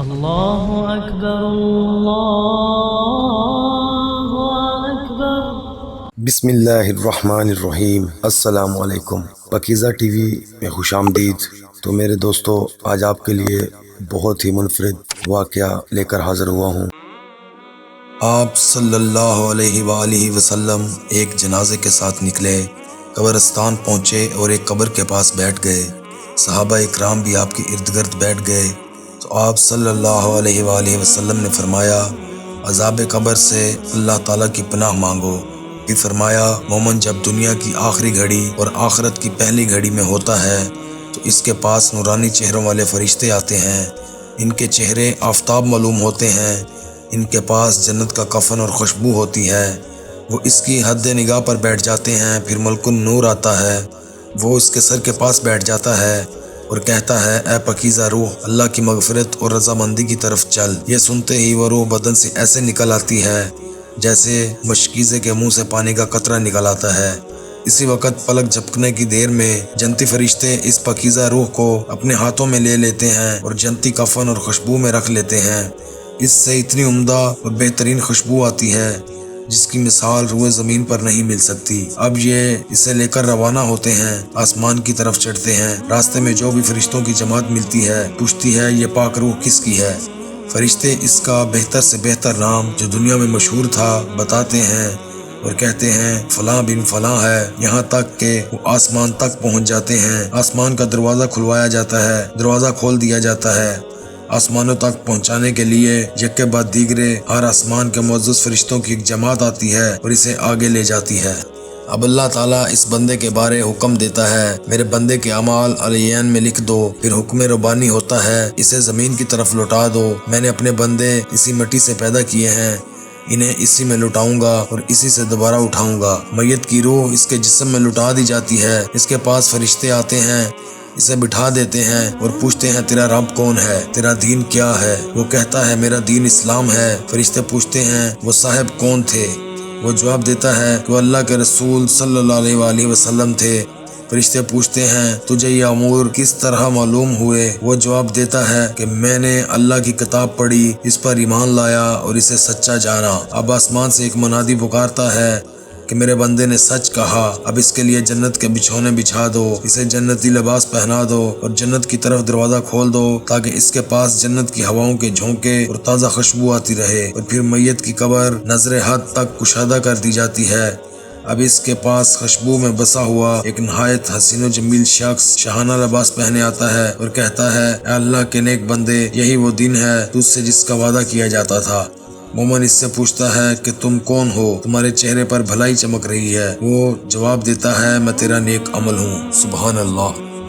اللہ اکبر اللہ اکبر۔ بسم اللہ الرحمن الرحیم۔ السلام علیکم۔ پکیزہ ٹی وی میں خوش آمدید۔ تو میرے دوستو، آج آپ کے لیے بہت ہی منفرد واقعہ لے کر حاضر ہوا ہوں۔ آپ صلی اللہ علیہ وآلہ وسلم ایک جنازے کے ساتھ نکلے، قبرستان پہنچے اور ایک قبر کے پاس بیٹھ گئے۔ صحابہ اکرام بھی آپ کے اردگرد بیٹھ گئے تو آپ صلی اللہ علیہ وآلہ وسلم نے فرمایا، عذاب قبر سے اللہ تعالی کی پناہ مانگو۔ پھر فرمایا، مومن جب دنیا کی آخری گھڑی اور آخرت کی پہلی گھڑی میں ہوتا ہے تو اس کے پاس نورانی چہروں والے فرشتے آتے ہیں۔ ان کے چہرے آفتاب معلوم ہوتے ہیں، ان کے پاس جنت کا کفن اور خوشبو ہوتی ہے۔ وہ اس کی حد نگاہ پر بیٹھ جاتے ہیں۔ پھر ملک النور آتا ہے، وہ اس کے سر کے پاس بیٹھ جاتا ہے اور کہتا ہے، اے پکیزہ روح، اللہ کی مغفرت اور رضامندی کی طرف چل۔ یہ سنتے ہی وہ روح بدن سے ایسے نکل آتی ہے جیسے مشکیزے کے منہ سے پانی کا قطرہ نکل آتا ہے۔ اسی وقت پلک جھپکنے کی دیر میں جنتی فرشتے اس پکیزہ روح کو اپنے ہاتھوں میں لے لیتے ہیں اور جنتی کفن اور خوشبو میں رکھ لیتے ہیں۔ اس سے اتنی عمدہ اور بہترین خوشبو آتی ہے جس کی مثال روئے زمین پر نہیں مل سکتی۔ اب یہ اسے لے کر روانہ ہوتے ہیں، آسمان کی طرف چڑھتے ہیں۔ راستے میں جو بھی فرشتوں کی جماعت ملتی ہے پوچھتی ہے، یہ پاک روح کس کی ہے؟ فرشتے اس کا بہتر سے بہتر نام جو دنیا میں مشہور تھا بتاتے ہیں اور کہتے ہیں، فلاں بن فلاں ہے، یہاں تک کہ وہ آسمان تک پہنچ جاتے ہیں۔ آسمان کا دروازہ کھلوایا جاتا ہے، دروازہ کھول دیا جاتا ہے۔ آسمانوں تک پہنچانے کے لیے یک کے بعد دیگرے ہر آسمان کے معزز فرشتوں کی ایک جماعت آتی ہے اور اسے آگے لے جاتی ہے۔ اب اللہ تعالیٰ اس بندے کے بارے حکم دیتا ہے، میرے بندے کے اعمال علیین میں لکھ دو۔ پھر حکم ربانی ہوتا ہے، اسے زمین کی طرف لوٹا دو۔ میں نے اپنے بندے اسی مٹی سے پیدا کیے ہیں، انہیں اسی میں لٹاؤں گا اور اسی سے دوبارہ اٹھاؤں گا۔ میت کی روح اس کے جسم میں لٹا دی جاتی ہے۔ اس کے پاس فرشتے آتے ہیں، اسے بٹھا دیتے ہیں اور پوچھتے ہیں، تیرا رب کون ہے؟ تیرا دین کیا ہے؟ وہ کہتا ہے، میرا دین اسلام ہے۔ فرشتے پوچھتے ہیں، وہ صاحب کون تھے؟ وہ جواب دیتا ہے کہ وہ اللہ کے رسول صلی اللہ علیہ وآلہ وسلم تھے۔ فرشتے پوچھتے ہیں، تجھے یہ امور کس طرح معلوم ہوئے؟ وہ جواب دیتا ہے کہ میں نے اللہ کی کتاب پڑھی، اس پر ایمان لایا اور اسے سچا جانا۔ اب آسمان سے ایک منادی پکارتا ہے کہ میرے بندے نے سچ کہا، اب اس کے لیے جنت کے بچھونے بچھا دو، اسے جنتی لباس پہنا دو اور جنت کی طرف دروازہ کھول دو تاکہ اس کے پاس جنت کی ہواؤں کے جھونکے اور تازہ خوشبو آتی رہے۔ اور پھر میت کی قبر نظر حد تک کشادہ کر دی جاتی ہے۔ اب اس کے پاس خوشبو میں بسا ہوا ایک نہایت حسین و جمیل شخص شاہانہ لباس پہنے آتا ہے اور کہتا ہے، اے اللہ کے نیک بندے، یہی وہ دن ہے تجھ سے جس کا وعدہ کیا جاتا تھا۔ مومن اس سے پوچھتا ہے کہ تم کون ہو؟ تمہارے چہرے پر بھلائی چمک رہی ہے۔ وہ جواب دیتا ہے، میں تیرا نیک عمل ہوں۔ سبحان اللہ۔